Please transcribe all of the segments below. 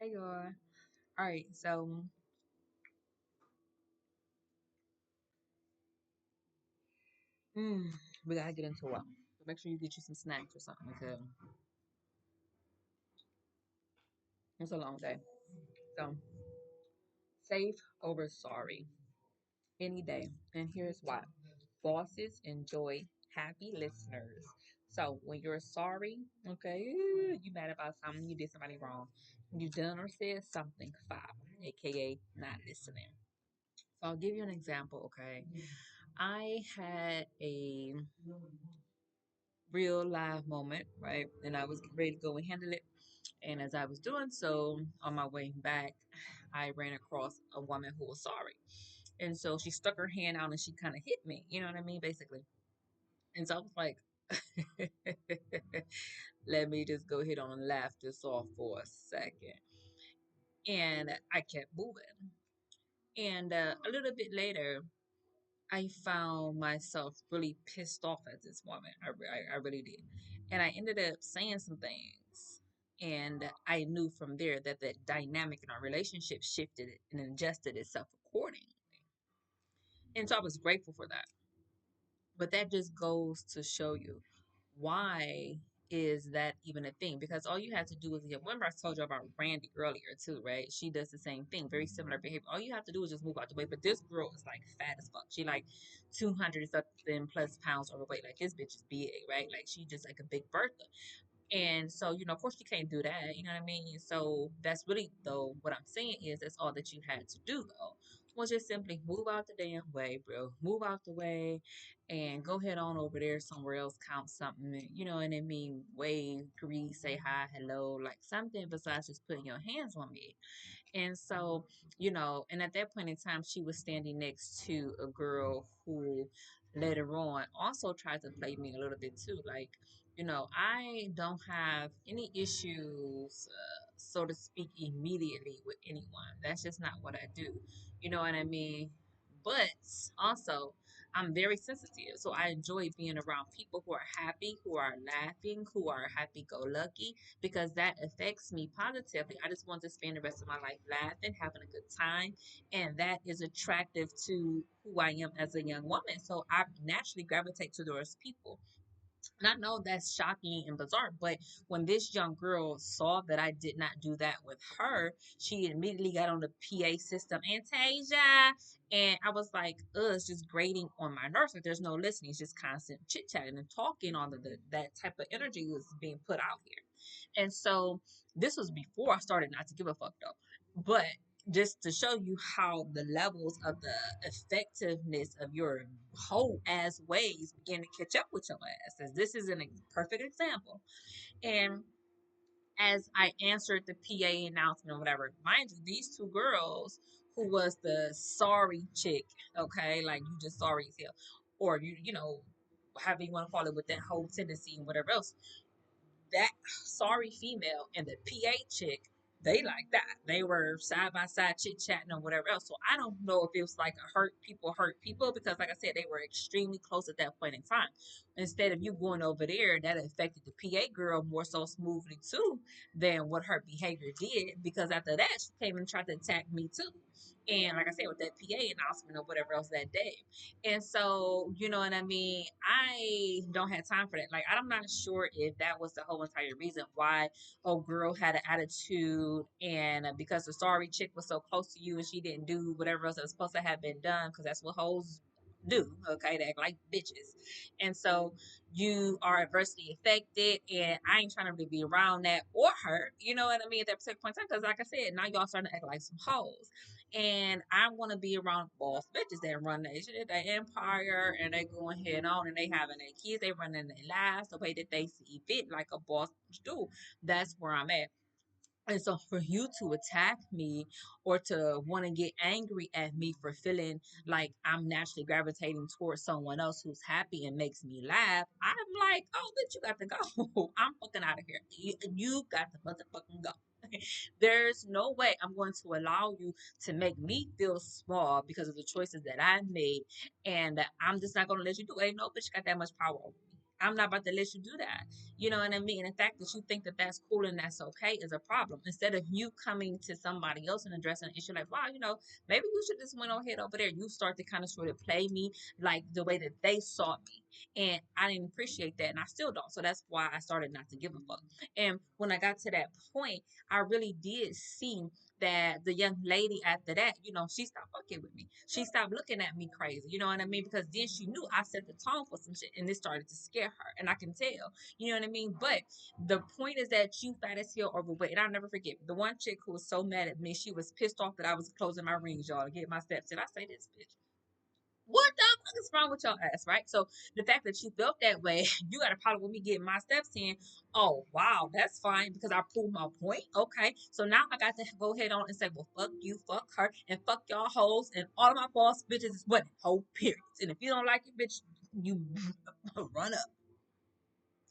Hey y'all. All right, so mm, we gotta get into it. So make sure you get you some snacks or something because it's a long day. So safe over sorry any day, and here's why. Bosses enjoy happy listeners. So when you're sorry, okay, you mad about something, you did somebody wrong, you done or said something foul, aka not listening. So I'll give you an example, okay. I had a real live moment, right? And I was getting ready to go and handle it. And as I was doing so, on my way back, I ran across a woman who was sorry. And so she stuck her hand out and she kind of hit me, you know what I mean, basically. And so I was like, let me just go ahead on and laugh this off for a second. And I kept moving. And a little bit later, I found myself really pissed off at this woman. I really did. And I ended up saying some things. And I knew from there that the dynamic in our relationship shifted and adjusted itself accordingly. And so I was grateful for that. But that just goes to show you why is that even a thing? Because all you have to do is, yeah, remember I told you about Randy earlier too, right? She does the same thing, very similar behavior. All you have to do is just move out the way. But this girl is like fat as fuck. She like 200 something plus pounds overweight. Like this bitch is big, right? Like she just like a big Bertha. And so, of course you can't do that. You know what I mean? So that's really though what I'm saying is that's all that you had to do though. Was just simply move out the damn way, bro. Move out the way and go head on over there somewhere else, count something, and I mean wave, greet, say hi, hello, like something besides just putting your hands on me. And so, and at that point in time, she was standing next to a girl who later on also tried to play me a little bit too. Like, I don't have any issues, so to speak, immediately with anyone. That's just not what I do. You know what I mean? But also, I'm very sensitive. So I enjoy being around people who are happy, who are laughing, who are happy go lucky, because that affects me positively. I just want to spend the rest of my life laughing, having a good time, and that is attractive to who I am as a young woman. So I naturally gravitate to those people. And I know that's shocking and bizarre, but when this young girl saw that I did not do that with her, she immediately got on the PA system, Antasia. And I was like, it's just grating on my nerves. Like, there's no listening. It's just constant chit chatting and talking. All of that type of energy was being put out here. And so this was before I started not to give a fuck though. But just to show you how the levels of the effectiveness of your whole ass ways begin to catch up with your ass. As this is a perfect example. And as I answered the PA announcement or whatever, mind you, these two girls who was the sorry chick, okay, like you just sorry as hell, or however you want to call it with that whole tendency and whatever else, that sorry female and the PA chick, they like that. They were side by side chit chatting or whatever else. So I don't know if it was like a hurt people because, like I said, they were extremely close at that point in time. Instead of you going over there, that affected the PA girl more so smoothly too than what her behavior did. Because after that, she came and tried to attack me too. And like I said, with that PA announcement or whatever else that day. And so, you know what I mean? I don't have time for that. Like, I'm not sure if that was the whole entire reason why old girl had an attitude and because the sorry chick was so close to you and she didn't do whatever else that was supposed to have been done because that's what hoes do, okay? They act like bitches. And so you are adversely affected, and I ain't trying to really be around that or her, you know what I mean, at that particular point in time, because like I said, now y'all starting to act like some hoes. And I want to be around boss bitches that run their empire and they going head on and they having their kids, they running their lives the way that they see fit, like a boss do. That's where I'm at. And so for you to attack me or to want to get angry at me for feeling like I'm naturally gravitating towards someone else who's happy and makes me laugh, I'm like, oh, bitch, you got to go. I'm fucking out of here. You got to motherfucking go. There's no way I'm going to allow you to make me feel small because of the choices that I made. And I'm just not going to let you do it. Ain't no bitch got that much power over me. I'm not about to let you do that. You know what I mean? And the fact that you think that that's cool and that's okay is a problem. Instead of you coming to somebody else and addressing an issue like, wow, maybe you should just went on head over there. You start to kind of sort of play me like the way that they saw me. And I didn't appreciate that. And I still don't. So that's why I started not to give a fuck. And when I got to that point, I really did see that the young lady after that, she stopped fucking with me. She stopped looking at me crazy. You know what I mean? Because then she knew I set the tone for some shit and it started to scare her. And I can tell. You know what I mean? But the point is that you fat as hell overweight. And I'll never forget the one chick who was so mad at me. She was pissed off that I was closing my rings, y'all, to get my steps. And I say this bitch. What the fuck is wrong with your ass, right? So the fact that you felt that way, you got a problem with me getting my steps in. Oh wow, that's fine because I proved my point. Okay, so now I got to go ahead on and say, well, fuck you, fuck her, and fuck y'all hoes, and all of my boss bitches is what whole periods. And if you don't like it, bitch, you run up.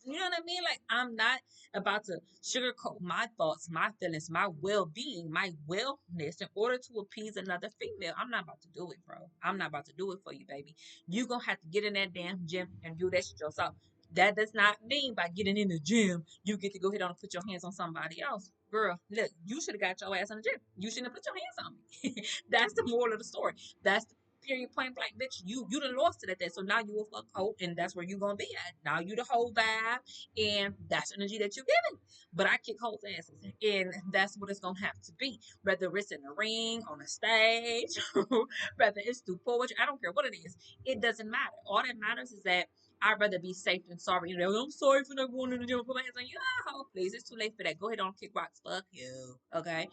You know what I mean? Like, I'm not about to sugarcoat my thoughts, my feelings, my well being, my wellness in order to appease another female. I'm not about to do it, bro. I'm not about to do it for you, baby. You gonna have to get in that damn gym and do that shit yourself. That does not mean by getting in the gym, you get to go ahead on and put your hands on somebody else. Girl, look, you should have got your ass in the gym. You shouldn't have put your hands on me. That's the moral of the story. That's the period point blank, bitch. You done lost it at that. So now you a fuck hoe, and that's where you gonna be at. Now you the whole vibe, and that's the energy that you're giving. But I kick hoes asses, and that's what it's gonna have to be. Whether it's in the ring, on the stage, whether it's through poetry, I don't care what it is. It doesn't matter. All that matters is that I'd rather be safe than sorry. I'm sorry for not going in the gym. Put my hands on you. Oh, please, it's too late for that. Go ahead on kick rocks. Fuck you. Okay.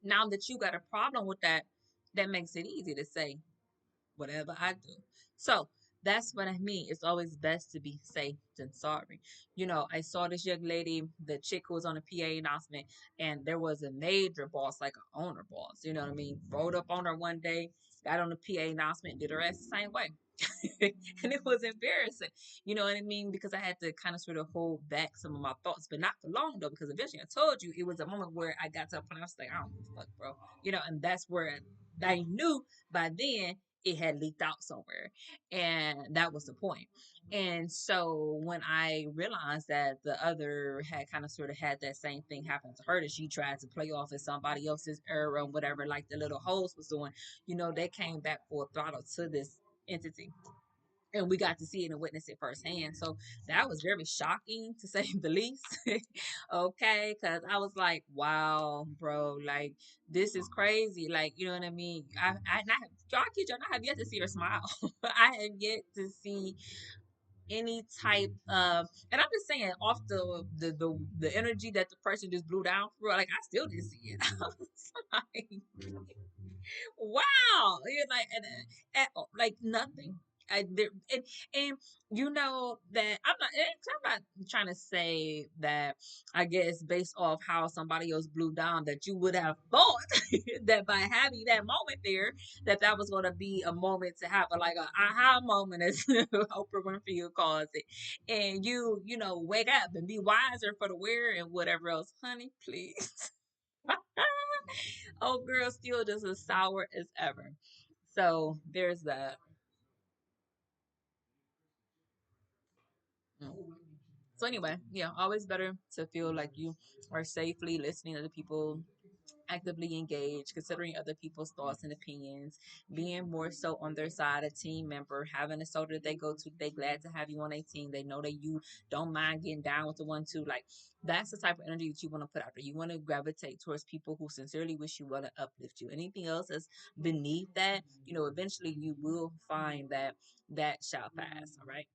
Now that you got a problem with that, that makes it easy to say whatever I do. So that's what I mean. It's always best to be safe than sorry. I saw this young lady, the chick who was on the PA announcement, and there was a major boss, like an owner boss. You know what I mean? Rode up on her one day, got on the PA announcement, did her ass the same way. And it was embarrassing. You know what I mean? Because I had to kind of sort of hold back some of my thoughts, but not for long though, because eventually I told you it was a moment where I got to a point I was like, I don't give a fuck, bro. And that's where I knew by then it had leaked out somewhere. And that was the point. And so when I realized that the other had kind of sort of had that same thing happen to her, that she tried to play off as somebody else's error and whatever, like the little host was doing, they came back for a throttle to this entity, and we got to see it and witness it firsthand. So that was very shocking to say the least. Okay, because I was like, wow, bro, like this is crazy. Like, you know what I mean? I not y'all kid y'all, I have yet to see her smile. I have yet to see any type of, and I'm just saying off the energy that the person just blew down for real, like I still didn't see it. I was like, wow, you're like like nothing. And you know that I'm not trying to say that, I guess based off how somebody else blew down, that you would have thought that by having that moment there, that was going to be a moment to have like a aha moment, as Oprah Winfrey calls it, and wake up and be wiser for the wear and whatever else, honey, please. Oh, girl, still just as sour as ever. So there's that. Mm. So anyway, yeah, always better to feel like you are safely listening to the people, actively engaged, considering other people's thoughts and opinions, being more so on their side, a team member, having a shoulder that they go to, they glad to have you on their team. They know that you don't mind getting down with the one too. Like that's the type of energy that you want to put out there. You want to gravitate towards people who sincerely wish you well to uplift you. Anything else that's beneath that, eventually you will find that that shall pass. All right.